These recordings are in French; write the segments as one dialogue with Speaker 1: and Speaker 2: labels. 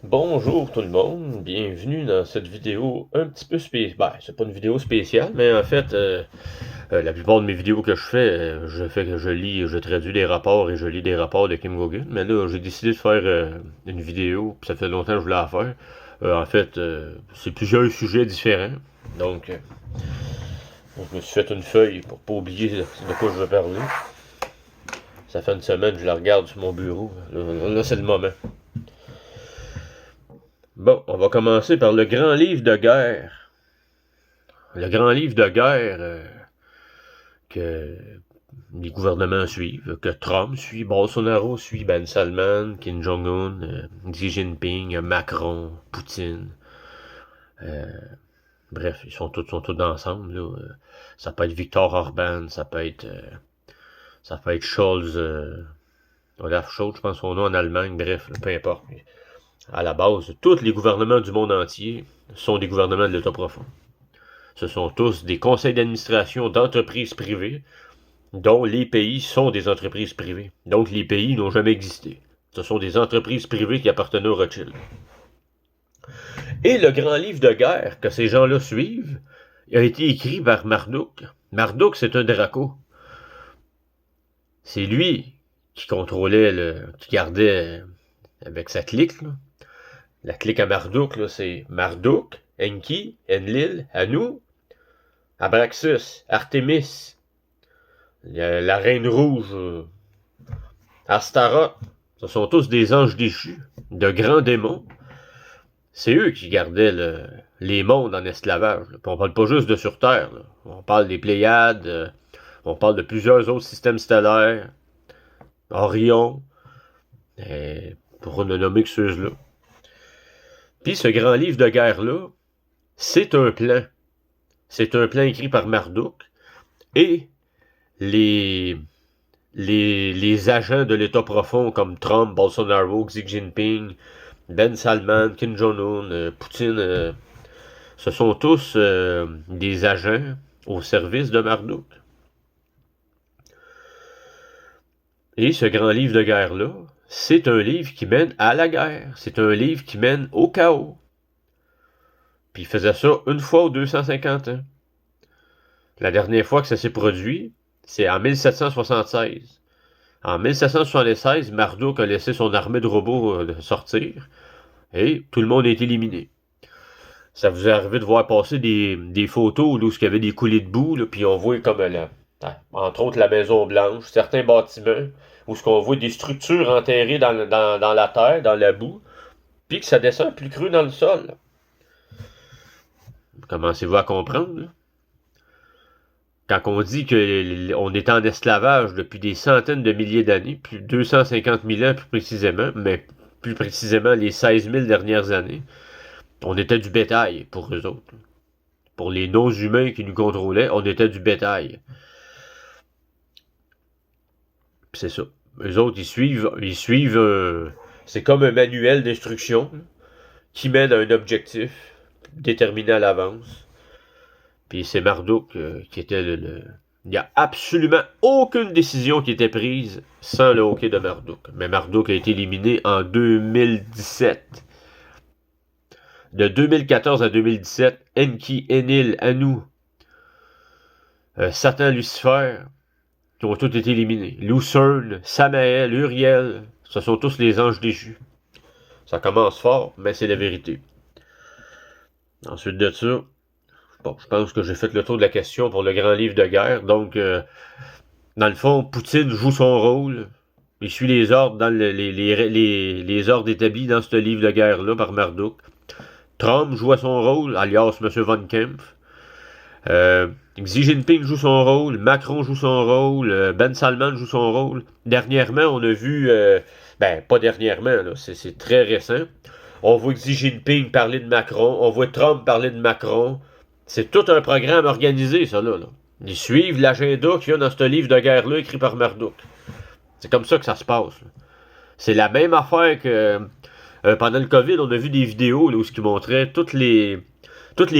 Speaker 1: Bonjour tout le monde, bienvenue dans cette vidéo un petit peu spéciale. Ben, c'est pas une vidéo spéciale, mais en fait, la plupart de mes vidéos que je fais que je lis, je traduis des rapports et je lis des rapports de Kim Gogan. Mais là, j'ai décidé de faire une vidéo, puis ça fait longtemps que je voulais la faire. En fait, c'est plusieurs sujets différents. Donc, je me suis fait une feuille pour pas oublier de quoi je veux parler. Ça fait une semaine que je la regarde sur mon bureau. Là c'est le moment. Bon, on va commencer par le grand livre de guerre. Le grand livre de guerre que les gouvernements suivent, que Trump suit, Bolsonaro suit, Ben Salman, Kim Jong-un, Xi Jinping, Macron, Poutine. Euh, Bref, ils sont tous ensemble. Là. Ça peut être Viktor Orban, ça peut être Scholz, Olaf Scholz, je pense son nom en Allemagne, bref, peu importe. À la base, tous les gouvernements du monde entier sont des gouvernements de l'État profond. Ce sont tous des conseils d'administration d'entreprises privées, dont les pays sont des entreprises privées. Donc les pays n'ont jamais existé. Ce sont des entreprises privées qui appartenaient aux Rothschild. Et le grand livre de guerre que ces gens-là suivent a été écrit par Marduk. Marduk, c'est un Draco. C'est lui qui qui gardait avec sa clique. Là. La clique à Marduk, c'est Marduk, Enki, Enlil, Anu, Abraxas, Artémis, la Reine Rouge, Astaroth. Ce sont tous des anges déchus, de grands démons. C'est eux qui gardaient les mondes en esclavage. Là. On parle pas juste de sur Terre. Là. On parle des Pléiades, on parle de plusieurs autres systèmes stellaires, Orion, pour ne nommer que ceux-là. Puis ce grand livre de guerre-là, c'est un plan. C'est un plan écrit par Marduk. Et les agents de l'État profond comme Trump, Bolsonaro, Xi Jinping, Ben Salman, Kim Jong-un, Poutine, ce sont tous des agents au service de Marduk. Et ce grand livre de guerre-là, c'est un livre qui mène à la guerre. C'est un livre qui mène au chaos. Puis il faisait ça une fois aux 250 ans. La dernière fois que ça s'est produit, c'est en 1776. En 1776, Marduk a laissé son armée de robots sortir et tout le monde est éliminé. Ça vous est arrivé de voir passer des photos où il y avait des coulées de boue, puis on voit comme entre autres la Maison Blanche, certains bâtiments, où ce qu'on voit des structures enterrées dans la terre, dans la boue, puis que ça descend plus cru dans le sol. Commencez-vous à comprendre? Là? Quand on dit qu'on est en esclavage depuis des centaines de milliers d'années, plus de 250 000 ans plus précisément, mais plus précisément les 16 000 dernières années, on était du bétail pour eux autres. Pour les non-humains qui nous contrôlaient, on était du bétail. Puis c'est ça. Eux autres, ils suivent c'est comme un manuel d'instruction qui mène à un objectif déterminé à l'avance. Puis c'est Marduk qui était Il n'y a absolument aucune décision qui était prise sans le hockey de Marduk. Mais Marduk a été éliminé en 2017. De 2014 à 2017, Enki, Enlil, Anu, Satan, Lucifer, qui ont tous été éliminés. Lucerne, Samael, Uriel, ce sont tous les anges déchus. Ça commence fort, mais c'est la vérité. Ensuite de ça, bon, je pense que j'ai fait le tour de la question pour le grand livre de guerre. Donc, dans le fond, Poutine joue son rôle. Il suit les ordres les ordres établis dans ce livre de guerre-là par Marduk. Trump joue son rôle, alias M. Von Kempf. Xi Jinping joue son rôle, Macron joue son rôle, Ben Salman joue son rôle. Dernièrement, on a vu, pas dernièrement, là, c'est très récent. On voit Xi Jinping parler de Macron, on voit Trump parler de Macron. C'est tout un programme organisé, ça, là. Ils suivent l'agenda qu'il y a dans ce livre de guerre-là écrit par Marduk. C'est comme ça que ça se passe. Là. C'est la même affaire que pendant le COVID, on a vu des vidéos là, où ce qui montrait toutes les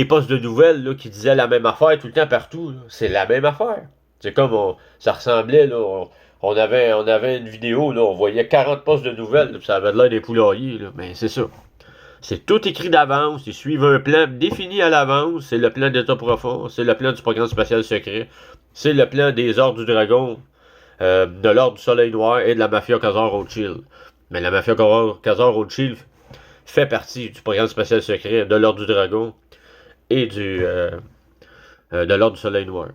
Speaker 1: postes de nouvelles là, qui disaient la même affaire tout le temps partout. Là. C'est la même affaire. C'est comme ça ressemblait, là, on avait une vidéo, là, on voyait 40 postes de nouvelles, là, ça avait l'air des poulaillers, là, mais c'est ça. C'est tout écrit d'avance, ils suivent un plan défini à l'avance, c'est le plan d'État profond, c'est le plan du programme spatial secret, c'est le plan des Ordres du Dragon, de l'Ordre du Soleil Noir et de la Mafia Khazar-Rothschild. Mais la Mafia Khazar-Rothschild fait partie du programme spatial secret de l'Ordre du Dragon et de l'Ordre du Soleil Noir.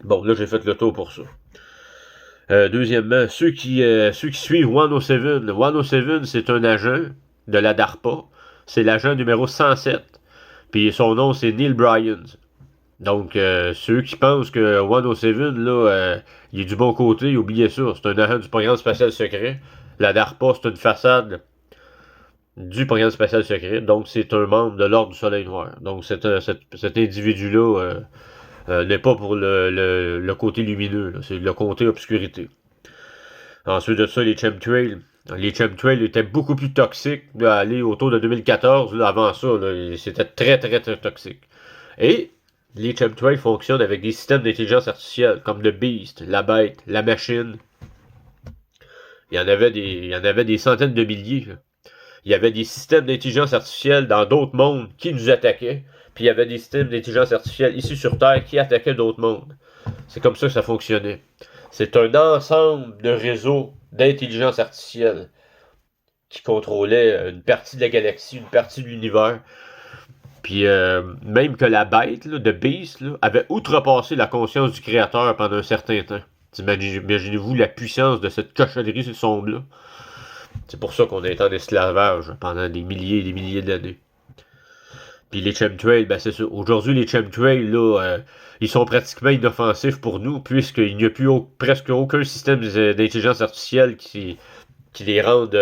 Speaker 1: Bon, là j'ai fait le tour pour ça. Deuxièmement, ceux qui suivent 107. 107, c'est un agent de la DARPA. C'est l'agent numéro 107. Puis son nom, c'est Neil Bryant. Donc, ceux qui pensent que 107, là, il est du bon côté, oubliez ça. C'est un agent du programme spatial secret. La DARPA, c'est une façade du programme spatial secret. Donc, c'est un membre de l'Ordre du Soleil Noir. Donc, cet individu-là n'est pas pour le côté lumineux. Là. C'est le côté obscurité. Ensuite de ça, les chemtrails. Les chemtrails étaient beaucoup plus toxiques. Là, aller autour de 2014, là, avant ça, c'était très, très, très toxique. Et les chemtrails fonctionnent avec des systèmes d'intelligence artificielle, comme The Beast, la bête, la machine. Il y en avait des centaines de milliers. Là. Il y avait des systèmes d'intelligence artificielle dans d'autres mondes qui nous attaquaient. Puis il y avait des systèmes d'intelligence artificielle ici sur Terre qui attaquaient d'autres mondes. C'est comme ça que ça fonctionnait. C'est un ensemble de réseaux d'intelligence artificielle qui contrôlait une partie de la galaxie, une partie de l'univers. Puis même que la bête, là, de Beast, là, avait outrepassé la conscience du créateur pendant un certain temps. Imaginez-vous la puissance de cette cochonnerie sur le sombre-là. C'est pour ça qu'on est en esclavage pendant des milliers et des milliers d'années. Puis les chemtrails, ben c'est ça. Aujourd'hui, les chemtrails, là, ils sont pratiquement inoffensifs pour nous, puisqu'il n'y a plus presque aucun système d'intelligence artificielle qui les rende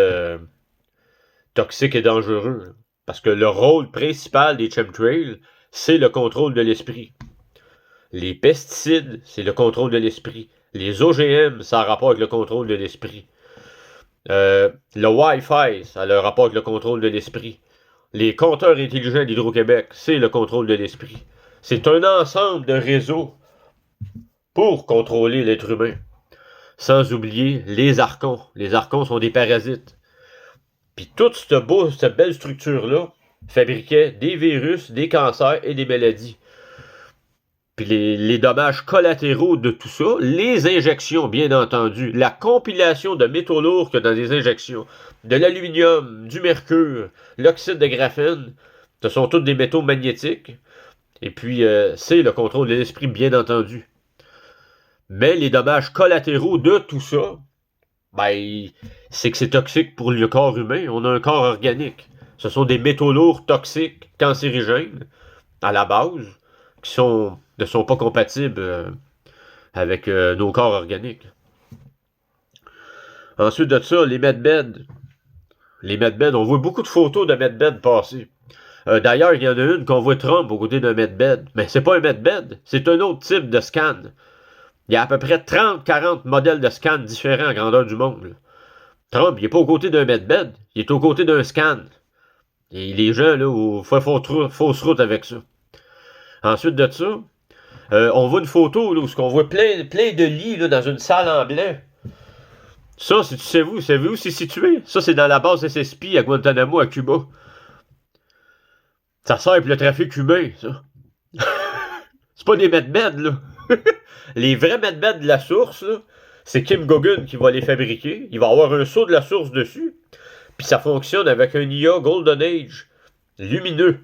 Speaker 1: toxiques et dangereux. Parce que le rôle principal des chemtrails, c'est le contrôle de l'esprit. Les pesticides, c'est le contrôle de l'esprit. Les OGM, ça a rapport avec le contrôle de l'esprit. Le Wi-Fi, ça a le rapport avec le contrôle de l'esprit. Les compteurs intelligents d'Hydro-Québec, c'est le contrôle de l'esprit. C'est un ensemble de réseaux pour contrôler l'être humain. Sans oublier les archons. Les archons sont des parasites. Puis toute cette belle structure-là fabriquait des virus, des cancers et des maladies. Puis les dommages collatéraux de tout ça, les injections, bien entendu, la compilation de métaux lourds que dans des injections, de l'aluminium, du mercure, l'oxyde de graphène, ce sont tous des métaux magnétiques. Et puis, c'est le contrôle de l'esprit, bien entendu. Mais les dommages collatéraux de tout ça, ben, c'est que c'est toxique pour le corps humain. On a un corps organique. Ce sont des métaux lourds toxiques, cancérigènes, à la base, qui ne sont pas compatibles avec nos corps organiques. Ensuite de ça, les medbeds. Les medbeds, on voit beaucoup de photos de medbeds passer. D'ailleurs, il y en a une qu'on voit Trump aux côtés d'un medbed. Mais c'est pas un medbed, c'est un autre type de scan. Il y a à peu près 30-40 modèles de scan différents à grandeur du monde. Là. Trump, il est pas aux côtés d'un medbed, il est aux côtés d'un scan. Et les gens, là, font fausse route avec ça. Ensuite de ça, on voit une photo là, où on voit plein de lits là, dans une salle en blanc. Ça, savez-vous où c'est situé? Ça, c'est dans la base SSP à Guantanamo, à Cuba. Ça sert pour le trafic humain, ça. C'est pas des medbeds, là. Les vrais medbeds de la source, là, c'est Kim Gogan qui va les fabriquer. Il va avoir un saut de la source dessus. Puis ça fonctionne avec un IA Golden Age lumineux.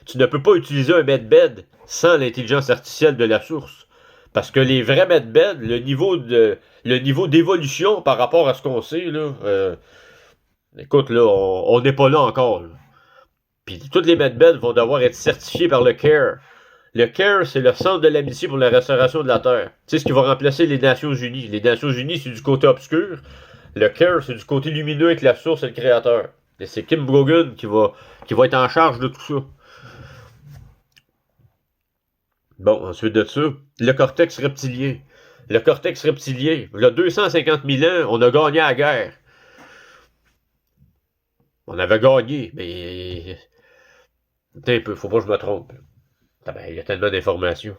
Speaker 1: Tu ne peux pas utiliser un medbed sans l'intelligence artificielle de la source. Parce que les vrais medbeds, le niveau d'évolution par rapport à ce qu'on sait, là, écoute, là, on n'est pas là encore. Là. Puis toutes les medbeds vont devoir être certifiés par le CARE. Le CARE, c'est le Centre de l'amitié pour la restauration de la Terre. Tu sais, ce qui va remplacer les Nations Unies. Les Nations Unies, c'est du côté obscur. Le CARE, c'est du côté lumineux avec la source et le créateur. Et c'est Kim Brogan qui va être en charge de tout ça. Bon, ensuite de ça, le cortex reptilien. Le cortex reptilien, il y a 250 000 ans, on a gagné la guerre. On avait gagné, mais... Attends un peu, faut pas que je me trompe. Ah ben, il y a tellement d'informations.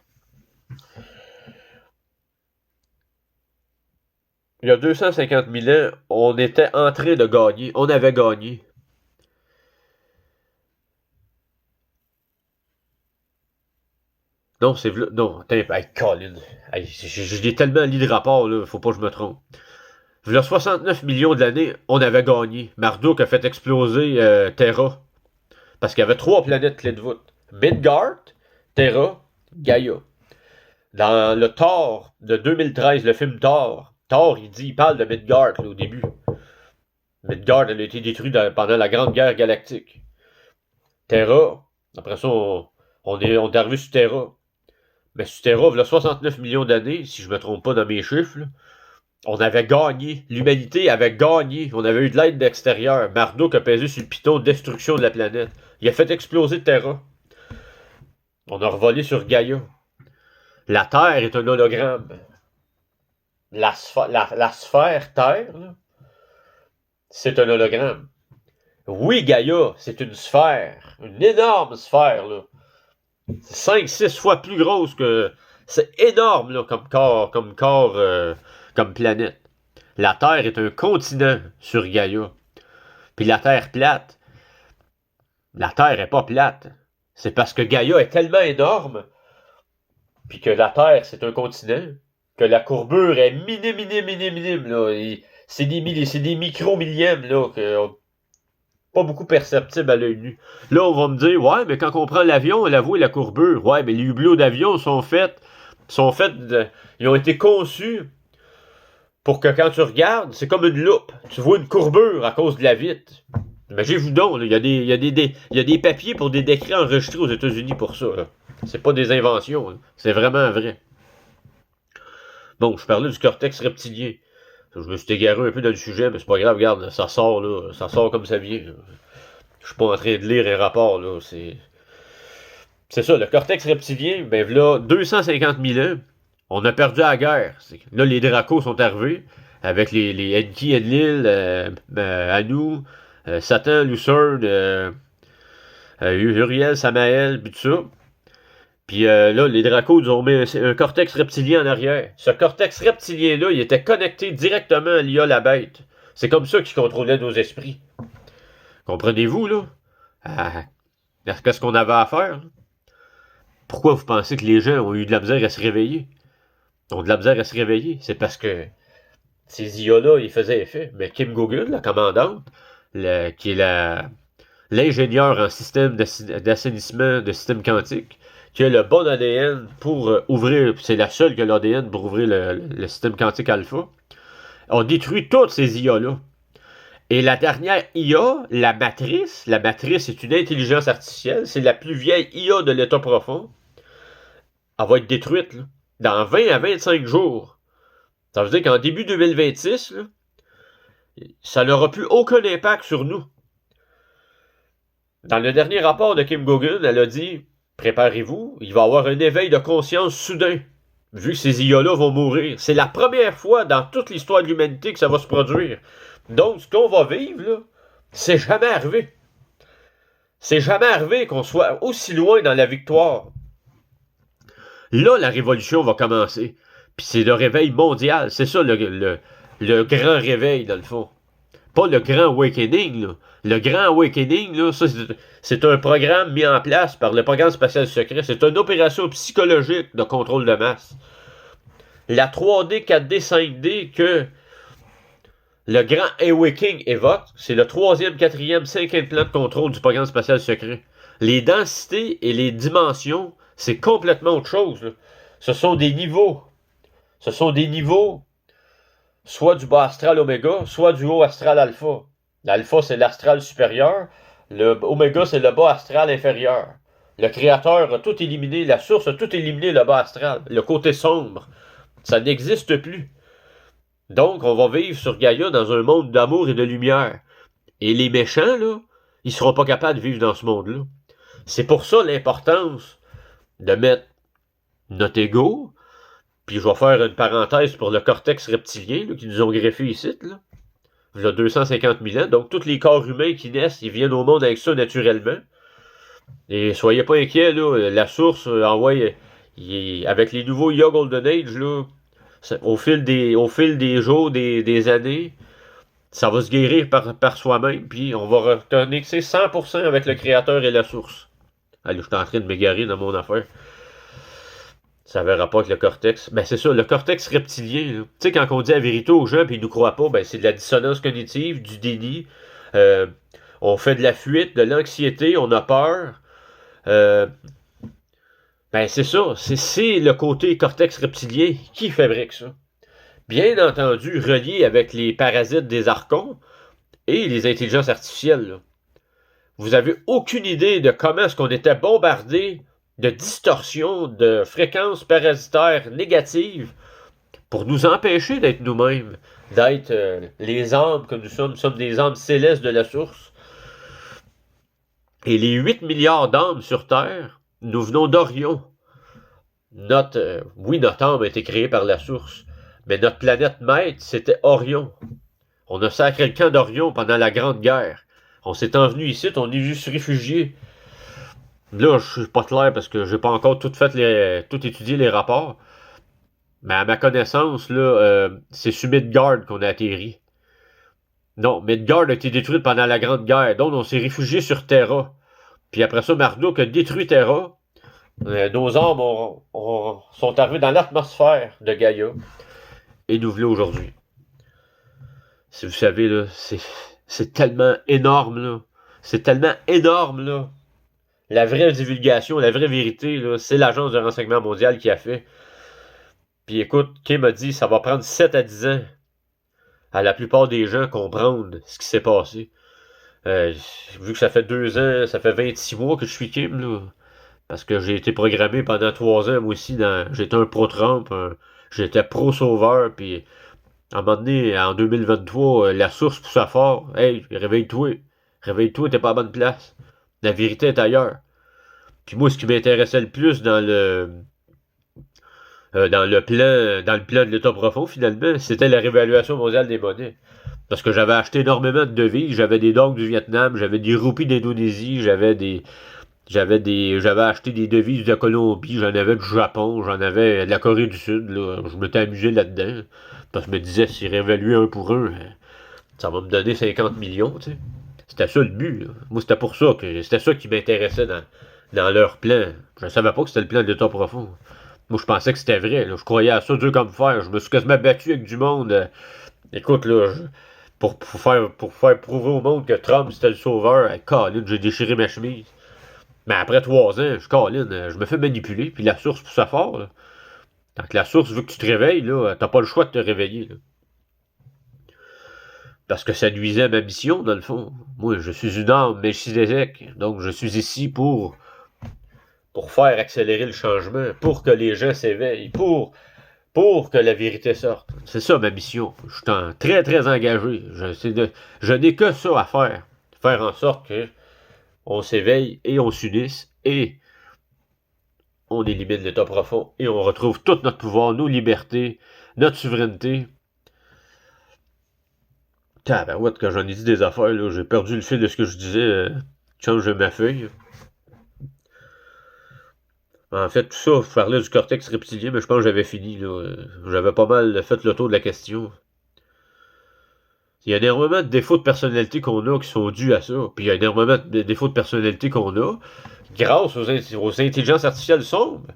Speaker 1: Il y a 250 000 ans, on était en train de gagner. On avait gagné. Non, c'est... Non, attends, hey, Colin. Hey, je l'ai tellement lu de rapport, là, faut pas que je me trompe. V'là 69 millions de l'année, on avait gagné. Marduk a fait exploser Terra. Parce qu'il y avait 3 planètes clés de voûte. Midgard, Terra, Gaïa. Dans le Thor de 2013, le film Thor, il parle de Midgard là, au début. Midgard, elle a été détruite pendant la Grande Guerre Galactique. Terra, après ça, on est arrivé sur Terra. Mais sur Terra, il y a 69 millions d'années, si je me trompe pas dans mes chiffres, là, on avait gagné. L'humanité avait gagné. On avait eu de l'aide d'extérieur. Marduk a pesé sur le piton de destruction de la planète. Il a fait exploser Terra. On a revolé sur Gaïa. La Terre est un hologramme. La sphère Terre, c'est un hologramme. Oui, Gaïa, c'est une sphère. Une énorme sphère, là. 5-6 fois plus grosse que... C'est énorme, là, comme planète. La Terre est un continent sur Gaïa. Puis la Terre plate. La Terre est pas plate. C'est parce que Gaïa est tellement énorme, puis que la Terre, c'est un continent, que la courbure est minime, là. C'est des micro-millièmes, là, pas beaucoup perceptibles à l'œil nu. Là, on va me dire, ouais, mais quand on prend l'avion, la voie et la courbure, ouais, mais les hublots d'avion ils ont été conçus pour que quand tu regardes, c'est comme une loupe. Tu vois une courbure à cause de la vitre. Imaginez-vous donc, il y a des papiers pour des décrets enregistrés aux États-Unis pour ça. Là. C'est pas des inventions. Là. C'est vraiment vrai. Bon, je parlais du cortex reptilien. Je me suis égaré un peu dans le sujet, mais c'est pas grave, regarde, ça sort là. Ça sort comme ça vient. Là. Je suis pas en train de lire un rapport, là. C'est ça, le cortex reptilien, ben là, 250 000 ans, on a perdu la guerre. Là, les Dracos sont arrivés, avec les Enki, Enlil, Anu, Satan, Lucerne, Uriel, Samael, puis tout ça. Puis là, les Dracos, ils ont mis un cortex reptilien en arrière. Ce cortex reptilien-là, il était connecté directement à l'IA la bête. C'est comme ça qu'ils contrôlaient nos esprits. Comprenez-vous, là? Qu'est-ce qu'on avait à faire, là? Pourquoi vous pensez que les gens ont eu de la misère à se réveiller? Ils ont de la misère à se réveiller. C'est parce que ces IA-là, ils faisaient effet. Mais Kim Gogan, la commandante, qui est l'ingénieur en système d'assainissement de système quantique, qui a le bon ADN pour ouvrir, c'est la seule qui a l'ADN pour ouvrir le système quantique alpha, on détruit toutes ces IA-là. Et la dernière IA, la matrice est une intelligence artificielle, c'est la plus vieille IA de l'état profond. Elle va être détruite là, dans 20 à 25 jours. Ça veut dire qu'en début 2026, là, ça n'aura plus aucun impact sur nous. Dans le dernier rapport de Kim Gogan, elle a dit, préparez-vous, il va y avoir un éveil de conscience soudain, vu que ces IA-là vont mourir. C'est la première fois dans toute l'histoire de l'humanité que ça va se produire. Donc, ce qu'on va vivre, là, c'est jamais arrivé. C'est jamais arrivé qu'on soit aussi loin dans la victoire. Là, la révolution va commencer. Puis c'est le réveil mondial. C'est ça le grand réveil, dans le fond. Pas le grand awakening, là. Le grand awakening, là, ça, c'est un programme mis en place par le programme spatial secret. C'est une opération psychologique de contrôle de masse. La 3D, 4D, 5D que le grand Awakening évoque, c'est le 3e, 4e, 5e plan de contrôle du programme spatial secret. Les densités et les dimensions, c'est complètement autre chose. Là. Ce sont des niveaux. Ce sont des niveaux, soit du bas astral oméga, soit du haut astral alpha. L'alpha, c'est l'astral supérieur. Le oméga, c'est le bas astral inférieur. Le créateur a tout éliminé, la source a tout éliminé le bas astral, le côté sombre. Ça n'existe plus. Donc, on va vivre sur Gaïa dans un monde d'amour et de lumière. Et les méchants, là, ils seront pas capables de vivre dans ce monde-là. C'est pour ça l'importance de mettre notre ego, puis je vais faire une parenthèse pour le cortex reptilien, là, qui nous ont greffé ici, là. Il y a 250 000 ans. Donc, tous les corps humains qui naissent, ils viennent au monde avec ça naturellement. Et soyez pas inquiets, là, la source envoie, avec les nouveaux IA Golden Age, là, au fil des jours, des années, ça va se guérir par soi-même, puis on va reconnecter 100% avec le créateur et la source. Allez, je suis en train de m'égarer dans mon affaire. Ça avait rapport avec le cortex. Ben c'est ça, le cortex reptilien. Tu sais, quand on dit la vérité aux gens et ils nous croient pas, ben c'est de la dissonance cognitive, du déni. Euh, on fait de la fuite, de l'anxiété, on a peur. Euh, ben c'est ça, c'est le côté cortex reptilien qui fabrique ça. Bien entendu, relié avec les parasites des archons et les intelligences artificielles. Là. Vous avez aucune idée de comment est-ce qu'on était bombardé de distorsions, de fréquences parasitaires négatives pour nous empêcher d'être nous-mêmes, d'être les âmes que nous sommes. Nous sommes des âmes célestes de la source. Et les 8 milliards d'âmes sur Terre, nous venons d'Orion. Oui, notre âme a été créée par la source, mais notre planète maître, c'était Orion. On a sacré le camp d'Orion pendant la Grande Guerre. On s'est envenu ici, on est juste réfugiés. Là, je suis pas clair parce que j'ai pas encore tout étudié les rapports. Mais à ma connaissance, là, c'est sur Midgard qu'on a atterri. Non, Midgard a été détruite pendant la Grande Guerre, donc on s'est réfugié sur Terra. Puis après ça, Marduk a détruit Terra. Nos âmes sont arrivées dans l'atmosphère de Gaïa. Et nous voilà aujourd'hui. Si vous savez, là, c'est tellement énorme, là. C'est tellement énorme, là. La vraie divulgation, la vraie vérité, là, c'est l'Agence de renseignement mondial qui a fait. Puis écoute, Kim a dit ça va prendre 7 à 10 ans à la plupart des gens comprendre ce qui s'est passé. Vu que ça fait 2 ans, ça fait 26 mois que je suis Kim, là. Parce que j'ai été programmé pendant 3 ans, moi aussi, j'étais un pro-Trump, j'étais pro-sauveur, puis à un moment donné, en 2023, la source poussa fort. Hey, réveille-toi. Réveille-toi, t'es pas à bonne place. La vérité est ailleurs. Puis moi, ce qui m'intéressait le plus dans le plan de l'État profond, finalement, c'était la réévaluation mondiale des monnaies. Parce que j'avais acheté énormément de devises. J'avais des dongs du Vietnam, j'avais des roupies d'Indonésie, j'avais acheté des devises de Colombie, j'en avais du Japon, j'en avais de la Corée du Sud, là. Je m'étais amusé là-dedans. Parce que je me disais, si réévaluer un pour un, ça va me donner 50 millions, tu sais. C'était ça le but, là. Moi, c'était ça qui m'intéressait dans leur plan. Je ne savais pas que c'était le plan de l'État profond. Moi, je pensais que c'était vrai, là. Je croyais à ça dur comme fer. Je me suis quasiment battu avec du monde. Écoute, là, pour faire prouver au monde que Trump, c'était le sauveur. Colin, j'ai déchiré ma chemise. Mais après 3 ans, je me fais manipuler, puis la source pousse ça fort, là. Donc la source veut que tu te réveilles, là, t'as pas le choix de te réveiller, là. Parce que ça nuisait à ma mission, dans le fond. Moi, je suis une âme Melchizedek, donc je suis ici pour faire accélérer le changement, pour que les gens s'éveillent, pour que la vérité sorte. C'est ça ma mission. Je suis très, très engagé. Je n'ai que ça à faire. Faire en sorte que on s'éveille et on s'unisse et on élimine l'état profond et on retrouve tout notre pouvoir, nos libertés, notre souveraineté. Tabarouette, quand j'en ai dit des affaires, là, j'ai perdu le fil de ce que je disais. Change ma feuille. En fait, tout ça, je parlais du cortex reptilien, mais je pense que j'avais fini. Là. J'avais pas mal fait le tour de la question. Il y a énormément de défauts de personnalité qu'on a qui sont dus à ça. Puis il y a énormément de défauts de personnalité qu'on a grâce aux intelligences artificielles sombres.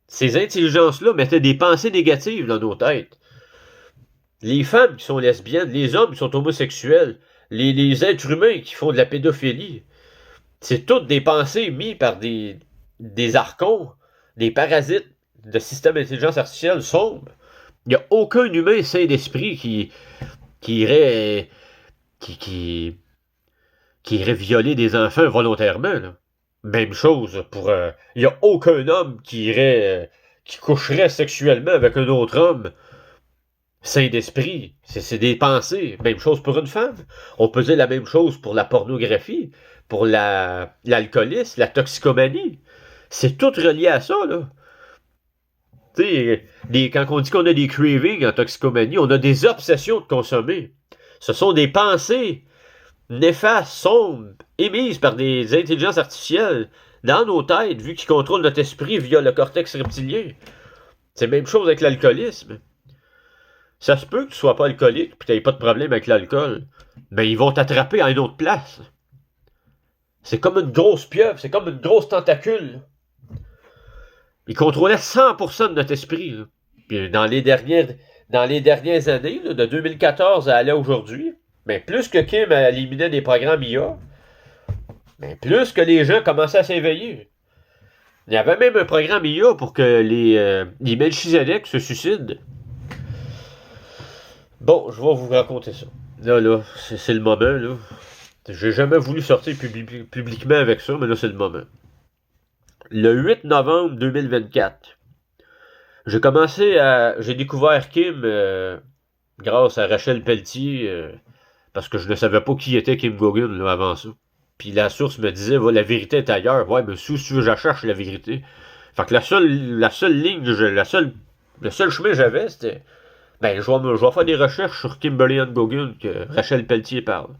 Speaker 1: Ces intelligences-là mettaient des pensées négatives dans nos têtes. Les femmes qui sont lesbiennes, les hommes qui sont homosexuels, les êtres humains qui font de la pédophilie, c'est toutes des pensées mises par des archons, des parasites de systèmes d'intelligence artificielle sombres. Il n'y a aucun humain sain d'esprit qui irait violer des enfants volontairement. Là. Même chose pour... il n'y a aucun homme qui coucherait sexuellement avec un autre homme sain d'esprit. C'est des pensées. Même chose pour une femme. On peut dire la même chose pour la pornographie, pour l'alcoolisme, la toxicomanie. C'est tout relié à ça, là. Tu sais, quand on dit qu'on a des cravings en toxicomanie, on a des obsessions de consommer. Ce sont des pensées néfastes, sombres, émises par des intelligences artificielles dans nos têtes, vu qu'ils contrôlent notre esprit via le cortex reptilien. C'est la même chose avec l'alcoolisme. Ça se peut que tu sois pas alcoolique et que tu n'aies pas de problème avec l'alcool, mais ils vont t'attraper à une autre place. C'est comme une grosse pieuvre, c'est comme une grosse tentacule. Il contrôlait 100% de notre esprit. Là. Puis dans les dernières années, là, de 2014 à aujourd'hui, ben, plus que Kim éliminait des programmes IA, ben, plus que les gens commençaient à s'éveiller. Il y avait même un programme IA pour que les Melchizedek se suicident. Bon, je vais vous raconter ça. Là, c'est le moment, là. J'ai jamais voulu sortir publiquement avec ça, mais là, c'est le moment. Le 8 novembre 2024, j'ai découvert Kim grâce à Rachel Pelletier, parce que je ne savais pas qui était Kim Gogan là, avant ça. Puis la source me disait, la vérité est ailleurs. Ouais, mais si tu veux, je cherche la vérité. Fait que la seule ligne, le seul chemin que j'avais, c'était, ben, je vais faire des recherches sur Kimberly Ann Gogan que Rachel Pelletier parle.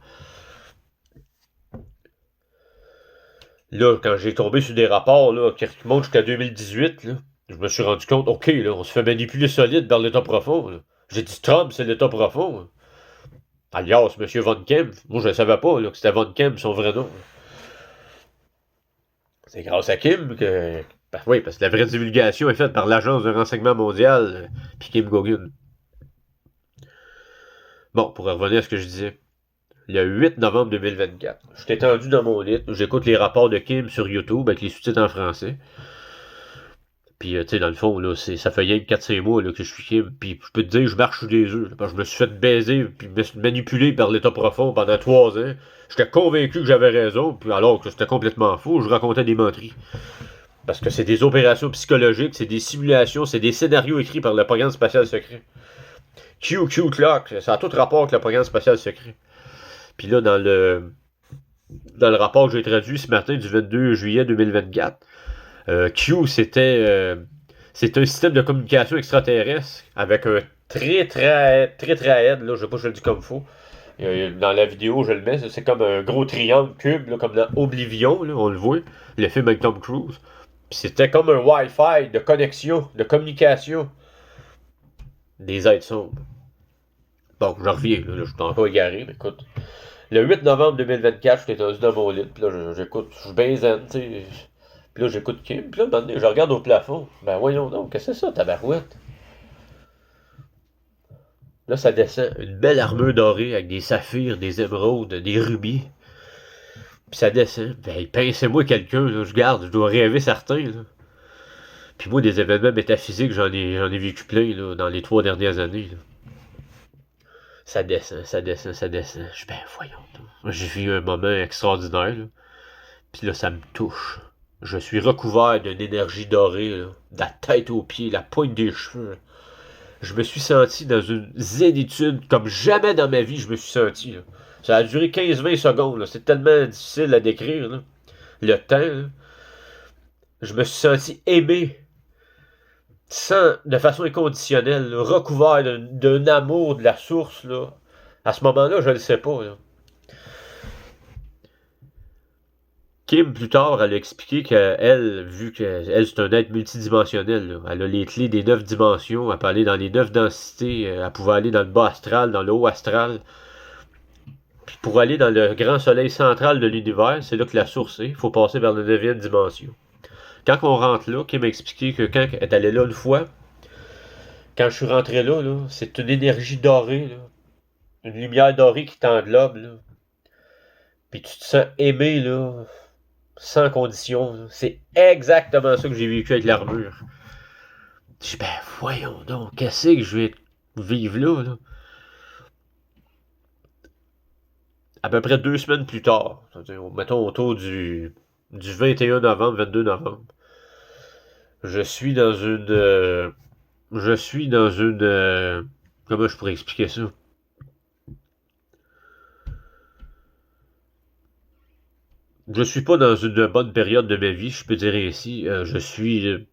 Speaker 1: Là, quand j'ai tombé sur des rapports là, qui remontent jusqu'à 2018, là, je me suis rendu compte, OK, là, on se fait manipuler solide vers l'état profond. Là. J'ai dit Trump, c'est l'état profond. Là. Alias, M. Von Kemp. Moi, je ne savais pas là, que c'était Von Kemp, son vrai nom. Là. C'est grâce à Kim que... Ben, oui, parce que la vraie divulgation est faite par l'Agence de renseignement mondial, puis Kim Gogan. Bon, pour revenir à ce que je disais. Le 8 novembre 2024. J'étais tendu dans mon lit. J'écoute les rapports de Kim sur YouTube avec les sous-titres en français. Puis, tu sais, dans le fond, là, ça fait rien que 4-5 mois là, que je suis Kim. Puis, je peux te dire, je marche sur des œufs. Je me suis fait baiser, puis me suis manipulé par l'état profond pendant 3 ans. J'étais convaincu que j'avais raison, puis alors que c'était complètement faux, je racontais des menteries. Parce que c'est des opérations psychologiques, c'est des simulations, c'est des scénarios écrits par le programme spatial secret. QQ Clock, ça a tout rapport avec le programme spatial secret. Puis là, dans le rapport que j'ai traduit ce matin du 22 juillet 2024, Q, c'était un système de communication extraterrestre avec un tétraèdre, là, je sais pas si je le dis comme il faut. Dans la vidéo, je le mets, c'est comme un gros triangle cube, là, comme dans Oblivion, là, on le voit, le film avec Tom Cruise. Puis c'était comme un Wi-Fi de connexion, de communication des êtres sombres. Bon, je reviens, là, je suis encore égaré, mais écoute. Le 8 novembre 2024, j'étais tendu dans mon lit, puis là, j'écoute, je suis bien zen, tu sais. Puis là, j'écoute Kim, puis là, un moment donné, je regarde au plafond. Ben voyons donc, qu'est-ce que c'est ça, tabarouette? Là, ça descend, une belle armure dorée avec des saphirs, des émeraudes, des rubis. Puis ça descend. Ben, pincez-moi quelqu'un, là, je garde, je dois rêver certains, là. Puis moi, des événements métaphysiques, j'en ai vécu plein, là, dans les 3 dernières années, là. Ça descend, ça descend, ça descend. Je dis, ben voyons donc. J'ai vu un moment extraordinaire, là. Puis là, ça me touche. Je suis recouvert d'une énergie dorée, là, de la tête aux pieds, la pointe des cheveux. Je me suis senti dans une zénitude comme jamais dans ma vie je me suis senti. Là. Ça a duré 15-20 secondes. Là. C'est tellement difficile à décrire. Là. Le temps. Là. Je me suis senti aimé de façon inconditionnelle, là, recouvert d'un amour de la source. Là. À ce moment-là, je ne le sais pas. Là. Kim, plus tard, elle a expliqué qu'elle, vu qu'elle, c'est un être multidimensionnel, là. Elle a les clés des 9 dimensions, elle peut aller dans les 9 densités, elle pouvait aller dans le bas astral, dans le haut astral. Puis pour aller dans le grand soleil central de l'univers, c'est là que la source est, il faut passer vers la 9e dimension. Quand on rentre là, Kim m'a expliqué que quand elle est allée là une fois, quand je suis rentré là, c'est une énergie dorée, là. Une lumière dorée qui t'englobe, là. Puis tu te sens aimé, là. Sans condition. C'est exactement ça que j'ai vécu avec l'armure. Je dis, ben voyons donc, qu'est-ce que je vais vivre là? À peu près 2 semaines plus tard, mettons autour du 21 novembre, 22 novembre, je suis dans une... comment je pourrais expliquer ça? Je suis pas dans une bonne période de ma vie, je peux dire ainsi. Je suis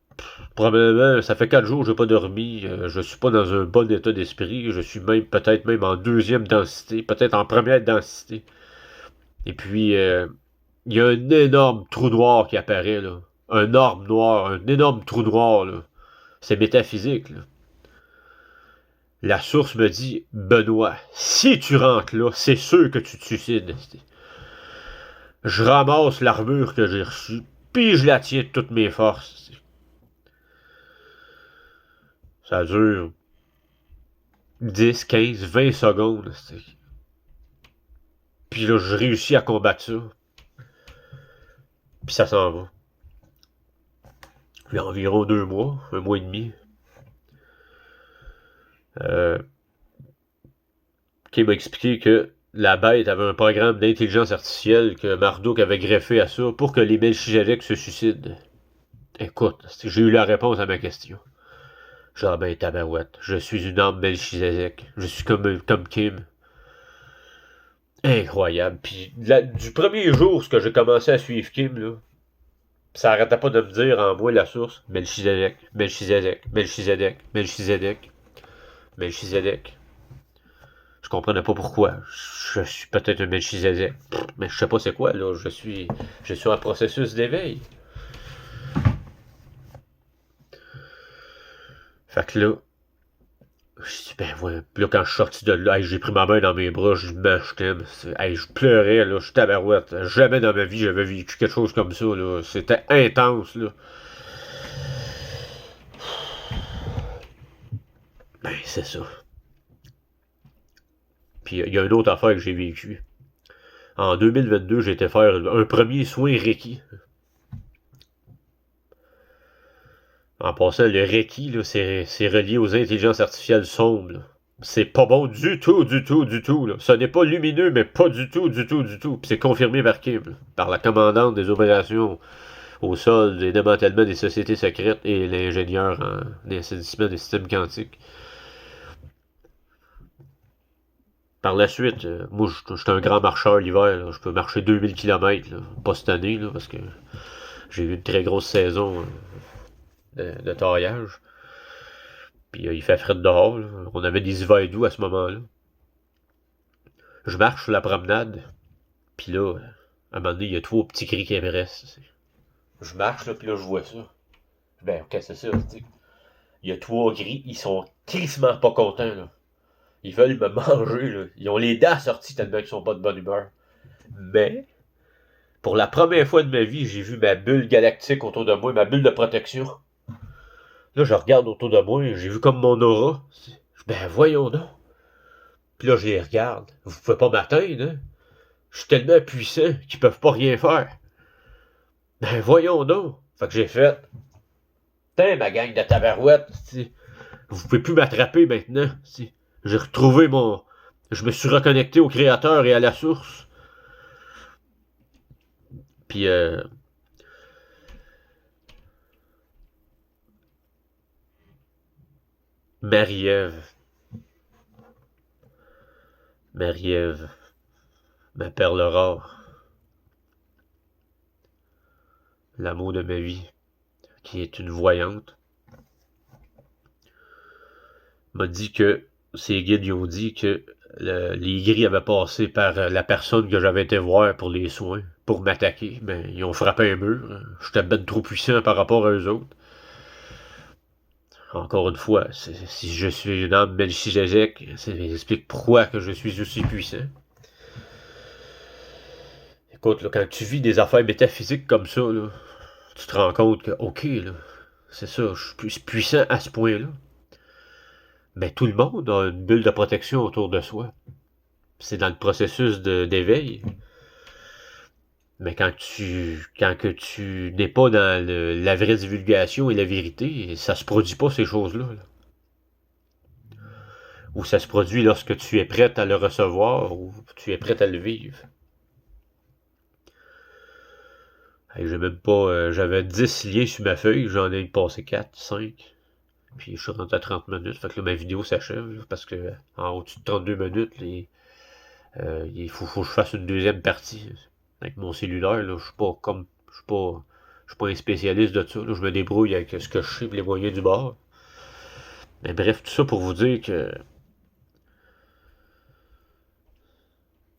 Speaker 1: probablement, ça fait 4 jours que j'ai pas dormi. Je suis pas dans un bon état d'esprit. Je suis peut-être même en 2e densité, peut-être en 1re densité. Et puis, il y a un énorme trou noir qui apparaît, là. Un orbe noir, un énorme trou noir, là. C'est métaphysique, là. La source me dit, Benoît, si tu rentres là, c'est sûr que tu te suicides. Je ramasse l'armure que j'ai reçue, puis je la tiens de toutes mes forces. Ça dure 10, 15, 20 secondes. Puis là, je réussis à combattre ça. Puis ça s'en va. Il y a environ 2 mois, 1 mois et demi. Qui m'a expliqué que la bête avait un programme d'intelligence artificielle que Marduk avait greffé à ça pour que les Melchizedek se suicident. Écoute, j'ai eu la réponse à ma question. Genre, ben tabarouette, je suis une âme Melchizedek. Je suis comme Kim. Incroyable. Puis du premier jour ce que j'ai commencé à suivre Kim, là, ça arrêtait pas de me dire en moi la source. Melchizedek, Melchizedek, Melchizedek, Melchizedek, Melchizedek. Je comprenais pas pourquoi. Je suis peut-être un Melchizedek. Mais je sais pas c'est quoi, là. Je suis en processus d'éveil. Fait que là, je dis, ben ouais. Puis là, quand je suis sorti de là, j'ai pris ma main dans mes bras, je je t'aime. Je pleurais, là, je tabarouette. Jamais dans ma vie j'avais vécu quelque chose comme ça, là. C'était intense, là. Ben, c'est ça. Puis il y a une autre affaire que j'ai vécue. En 2022, j'ai été faire un premier soin Reiki. En passant, le Reiki, là, c'est relié aux intelligences artificielles sombres. C'est pas bon du tout, du tout, du tout. Là. Ce n'est pas lumineux, mais pas du tout, du tout, du tout. Puis c'est confirmé par Kim, là, par la commandante des opérations au sol, des démantèlements des sociétés secrètes et l'ingénieur en assainissement des systèmes quantiques. Par la suite, moi, je suis un grand marcheur l'hiver. Là. Je peux marcher 2000 km. Là. Pas cette année, là, parce que j'ai eu une très grosse saison de taillage. Puis il fait frais dehors. Là. On avait des hivers doux à ce moment-là. Je marche sur la promenade. Puis là, à un moment donné, il y a 3 petits cris qui apparaissent. Je marche, là, puis là, je vois ça. Ben, qu'est-ce que c'est ça? T'sais? Il y a 3 gris, ils sont crissement pas contents, là. Ils veulent me manger, là. Ils ont les dents sorties tellement qu'ils sont pas de bonne humeur. Mais, pour la première fois de ma vie, j'ai vu ma bulle galactique autour de moi, ma bulle de protection. Là, je regarde autour de moi, j'ai vu comme mon aura. Ben, voyons donc. Puis là, je les regarde. Vous pouvez pas m'atteindre, hein? Je suis tellement puissant qu'ils peuvent pas rien faire. Ben, voyons donc. Fait que j'ai fait. Putain, ma gang de tabarouettes. Vous pouvez plus m'attraper maintenant. J'ai retrouvé mon. Je me suis reconnecté au créateur et à la source. Puis, Marie-Ève. Marie-Ève. Ma perle rare. L'amour de ma vie. Qui est une voyante. M'a dit que. Ses guides lui ont dit que les gris avaient passé par la personne que j'avais été voir pour les soins, pour m'attaquer. Mais ils ont frappé un mur. J'étais ben trop puissant par rapport à eux autres. Encore une fois, si je suis une âme Melchizedek, ça explique pourquoi que je suis aussi puissant. Écoute, là, quand tu vis des affaires métaphysiques comme ça, là, tu te rends compte que, ok, là, c'est ça, je suis puissant à ce point-là. Mais tout le monde a une bulle de protection autour de soi. C'est dans le processus d'éveil. Mais quand que tu n'es pas dans la vraie divulgation et la vérité, ça se produit pas ces choses-là. Là. Ou ça se produit lorsque tu es prêt à le recevoir ou tu es prêt à le vivre. J'ai même pas. J'avais 10 liens sur ma feuille, j'en ai passé 4, 5. Puis je suis rentré à 30 minutes. Fait que là, ma vidéo s'achève. Parce que en au-dessus de 32 minutes, il faut que je fasse une deuxième partie. Avec mon cellulaire, là, je suis pas comme. Je suis pas un spécialiste de ça. Là, je me débrouille avec ce que je sais et les moyens du bord. Mais bref, tout ça pour vous dire que.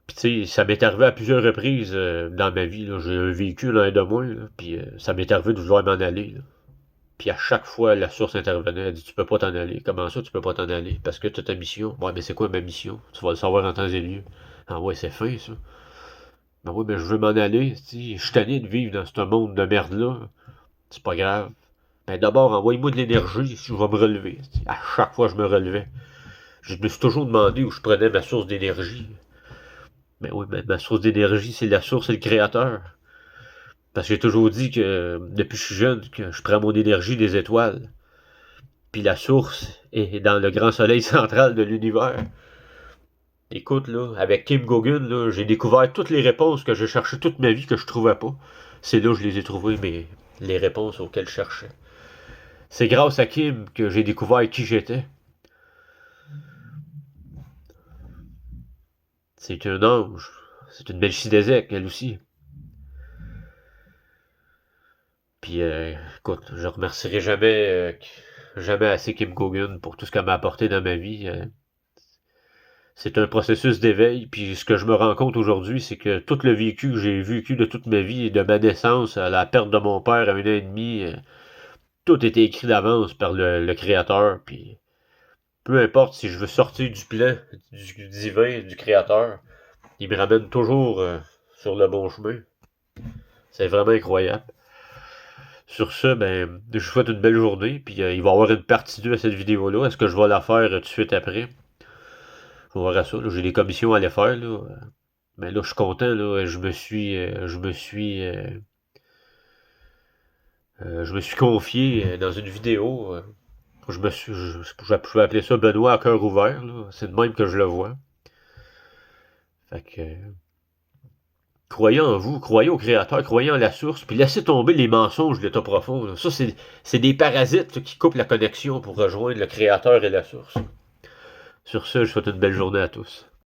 Speaker 1: Puis tu sais, ça m'est arrivé à plusieurs reprises dans ma vie. J'ai un véhicule un de moi. Puis ça m'est arrivé de vouloir m'en aller. Là. Puis à chaque fois, la source intervenait. Elle dit, tu peux pas t'en aller. Comment ça, tu peux pas t'en aller? Parce que tu as ta mission. Ouais, mais c'est quoi ma mission? Tu vas le savoir en temps et lieu. Ah ouais, c'est fin, ça. Ben oui, mais je veux m'en aller. Je suis tanné de vivre dans ce monde de merde-là. C'est pas grave. Ben d'abord, envoyez-moi de l'énergie, je vais me relever. À chaque fois, je me relevais. Je me suis toujours demandé où je prenais ma source d'énergie. Mais oui, mais ma source d'énergie, c'est la source et le créateur. Parce que j'ai toujours dit que, depuis que je suis jeune, que je prends mon énergie des étoiles. Puis la source est dans le grand soleil central de l'univers. Écoute, là, avec Kim Gogan, là, j'ai découvert toutes les réponses que j'ai cherchées toute ma vie que je trouvais pas. C'est là que je les ai trouvées, mais les réponses auxquelles je cherchais. C'est grâce à Kim que j'ai découvert qui j'étais. C'est un ange. C'est une Melchizedek, elle aussi. Puis, écoute, je remercierai jamais assez Kim Gogan pour tout ce qu'elle m'a apporté dans ma vie. C'est un processus d'éveil, puis ce que je me rends compte aujourd'hui, c'est que tout le vécu que j'ai vécu de toute ma vie, de ma naissance à la perte de mon père à 1 an et demi, tout était écrit d'avance par le Créateur, puis peu importe si je veux sortir du plan du divin, du Créateur, il me ramène toujours sur le bon chemin. C'est vraiment incroyable. Sur ce, ben, je vous souhaite une belle journée, puis il va y avoir une partie 2 à cette vidéo-là. Est-ce que je vais la faire tout de suite après? On verra ça. J'ai des commissions à aller faire. Là. Mais là, je suis content. Là. Je me suis confié dans une vidéo. Je vais appeler ça Benoît à cœur ouvert. C'est de même que je le vois. Fait que, croyez en vous, croyez au Créateur, croyez en la source, puis laissez tomber les mensonges de l'état profond. Là. Ça, c'est des parasites qui coupent la connexion pour rejoindre le Créateur et la source. Sur ce, je vous souhaite une belle journée à tous.